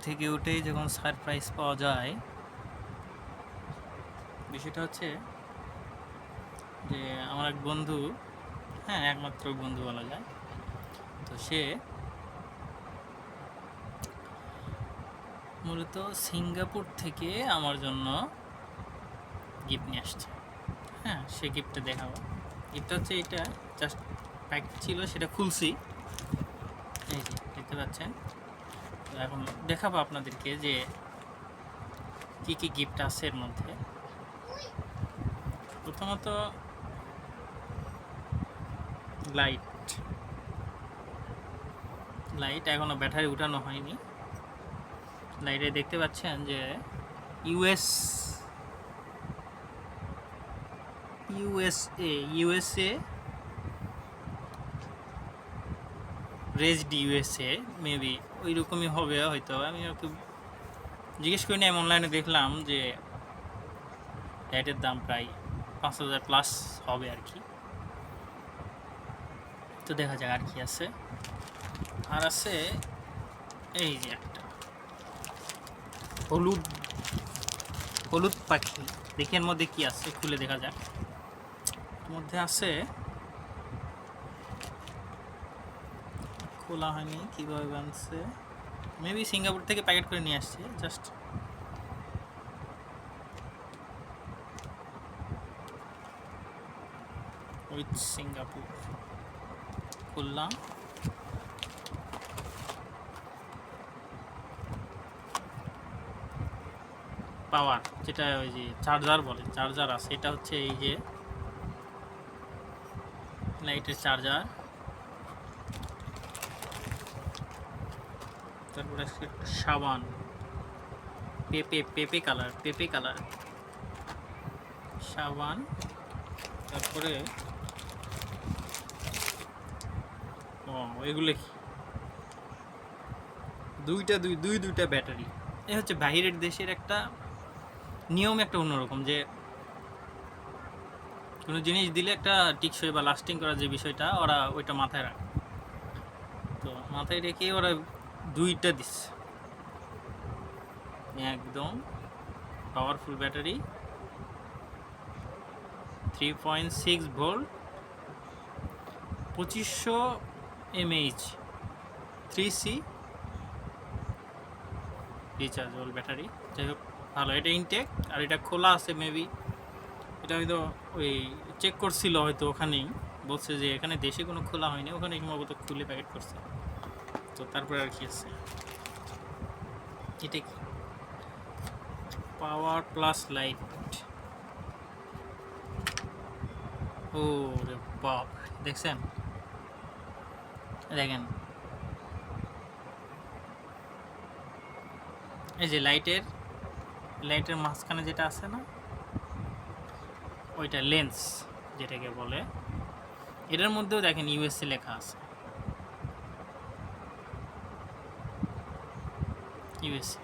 থেকে উঠেই যখন সারপ্রাইজ পাওয়া যায়, বিষয়টা হচ্ছে যে আমার এক বন্ধু, হ্যাঁ একমাত্র বন্ধু বলা যায়, তো সে মূলত সিঙ্গাপুর থেকে আমার জন্য গিফট নিয়ে আসছে। হ্যাঁ, সে গিফটটা দেখাবো। গিফটটা হচ্ছে এটা, জাস্ট প্যাকেট ছিল, সেটা খুলছি, এই যে দেখতে পাচ্ছেন। তো এখন দেখাবো আপনাদেরকে যে কি কি গিফট আছে এর মধ্যে। প্রথমত লাইট এখনো ব্যাটারি উঠানো হয়নি। লাইটে দেখতে পাচ্ছেন যে ইউএসএ রেজড ইউএসএ মেবি ওই রকমই হবে হয়তো। আমি ওকে জিজ্ঞেস করিনি, আমি অনলাইনে দেখলাম যে লাইটের দাম প্রায় 5,000 প্লাস হবে আর কি। তো দেখা যাক আর কি আছে। আর আছে এই যে একটা হলুদ পাখি, দেখি এর মধ্যে কি আছে, খুলে দেখা যাক। এর মধ্যে আছে, খোলা হয়নি, কীভাবে বানছে, মেবি সিঙ্গাপুর থেকে প্যাকেট করে নিয়ে আসছে জাস্ট। উইথ সিঙ্গাপুর খুললাম, পাওয়ার যেটা ওই যে চার্জার বলে, চার্জার আছে। এটা হচ্ছে এই যে লাইটের চার্জার। তারপরে সাবান, পেপে কালার সাবান। তারপরে এগুলো কি, দুইটা ব্যাটারি। এ হচ্ছে বাইরের দেশের একটা নিয়ম, একটা অন্যরকম, যে কোনো জিনিস দিলে একটা টিকসই বা লাস্টিং করার যে বিষয়টা, ওরা ওইটা মাথায় রাখে। তো মাথায় রেখে ওরা দুইটা দিচ্ছে, একদম powerful battery, 3.6 volt, 2500 mAh, 3C rechargeable battery. যাই হোক ভালো, এটা ইনটেক। আর এটা খোলা আছে মেবি, এটা হয়তো ওই চেক করছিল হয়তো, ওখানেই বলছে যে এখানে দেশে কোনো খোলা হয়নি, ওখানে সম্ভবত খুলে প্যাকেট করছে। তো তারপরে আর কি আছে, এটা কি, পাওয়ার প্লাস লাইট। ও রে বাপ, দেখছেন, দেখেন এই যে লাইটের মাঝখানে যেটা আছে না, ওইটা লেন্স যেটাকে বলে। এটার মধ্যেও দেখেন ইউএসএ লেখা আছে, ইউএসএ।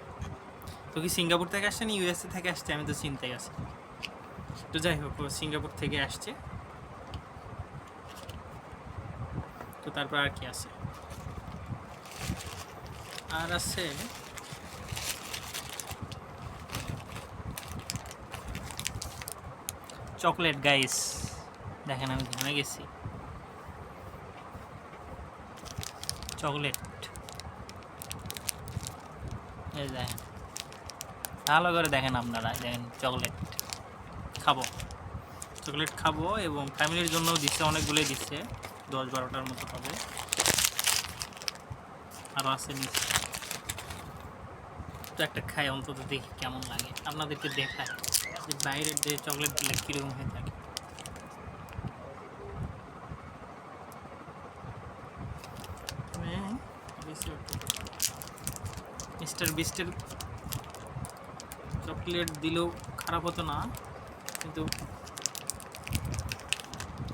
তো কি সিঙ্গাপুর থেকে আসছে না ইউএসএ থেকে আসছে, আমি তো চিন্তায় আছি। তো যাই হোক, সিঙ্গাপুর থেকে আসছে। তো তারপর আর কি আছে, আর আছে চকলেট। গাইস দেখেন, আমি ঘুমে গেছি, চকলেট। এই দেখেন, ভালো করে দেখেন আপনারা, দেখেন চকলেট খাবো এবং ফ্যামিলির জন্যও দিচ্ছে, অনেকগুলোই দিচ্ছে, 10-12টার মতো হবে। আরও আছে নিচে, তো একটা খাই অন্তত, দেখি কেমন লাগে, আপনাদেরকে দেখায় যে বাইরের যে চকলেটগুলো কীরকম হয়ে থাকে। মিস্টার বিস্টের চকলেট দিলেও খারাপ হতো না, কিন্তু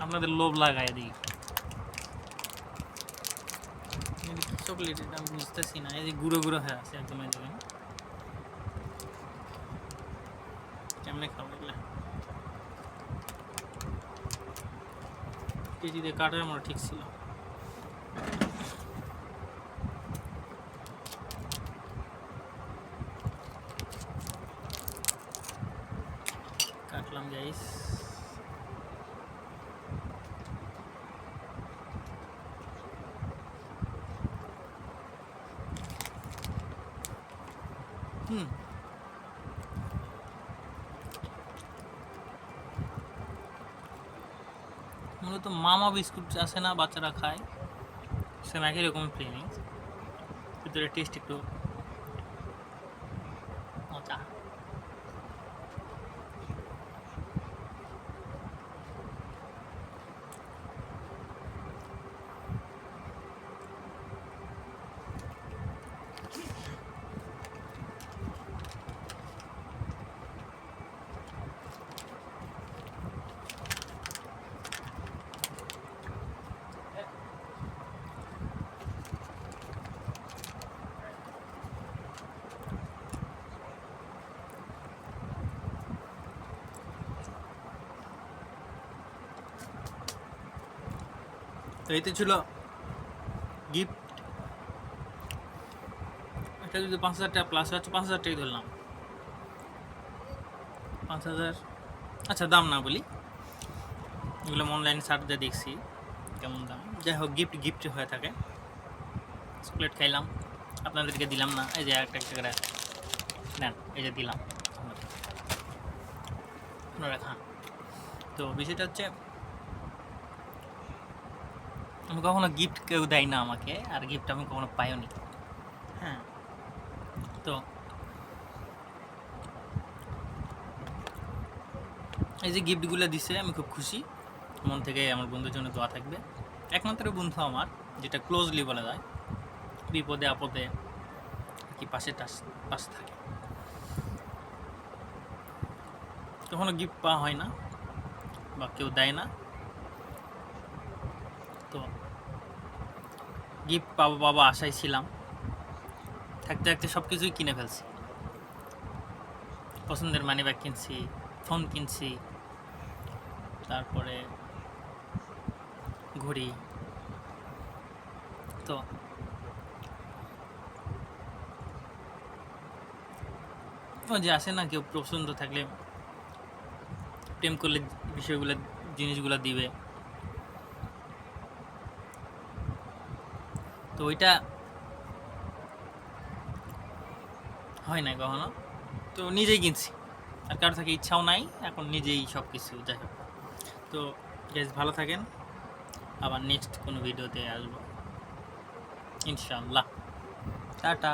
আপনাদের লোভ লাগায় দিই। চকলেট এটা আমি বুঝতেছি না, এই যে গুঁড়ো হয়ে আছে একদম, এই দেখেন কেমনে খাবো এগুলা, কেজি দিয়ে কাটার আমার ঠিক ছিল। হুম, মূলত মামা বিস্কুট আছে না বাচ্চারা খায়, সেম একই রকম ফিলিংস, ভিতরে টেস্ট একটু মজা। তো এতে ছিল গিফট। এটা যদি 5,000 টাকা প্লাস হচ্ছে, 5,000 টাকাই ধরলাম, 5,000। আচ্ছা দাম না বলি, এগুলো অনলাইনে সার্চ দিয়ে দেখছি কেমন দাম। যাই হোক, গিফট গিফট হয়ে থাকে। চকলেট খাইলাম, আপনাদেরকে দিলাম না, এই যে একটা একটা করে নেন, এই যে দিলাম আপনারা খান। তো বিষয়টা হচ্ছে, আমি কখনো গিফট কেউ দেয় না আমাকে, আর গিফট আমি কখনো পাইও নি। হ্যাঁ, তো এই যে গিফটগুলো দিছে আমি খুব খুশি, মন থেকে আমার বন্ধুর জন্য দোয়া থাকবে। একমাত্র বন্ধু আমার, যেটা ক্লোজলি বলা যায়, বিপদে আপদে কি পাশে পাশে থাকে। কখনো গিফট পাওয়া হয় না বা কেউ দেয় না, তো গিফট পাবো বাবা আশায় ছিলাম, থাকতে থাকতে সব কিছুই কিনে ফেলছি। পছন্দের মানি ব্যাগ কিনছি, ফোন কিনছি, তারপরে ঘড়ি। তো ও যে আসে না, কেউ পছন্দ থাকলে প্রেম করলে বিষয়গুলো জিনিসগুলো দিবে, তো ওইটা হয় না কখনো। তো নিজেই কিনছি, আর কারো থেকে ইচ্ছাও নাই, এখন নিজেই সব কিছু। যাই হোক, তো গাইস ভালো থাকেন, আবার নেক্সট কোনো ভিডিওতে আসবো ইনশাআল্লাহ। টাটা।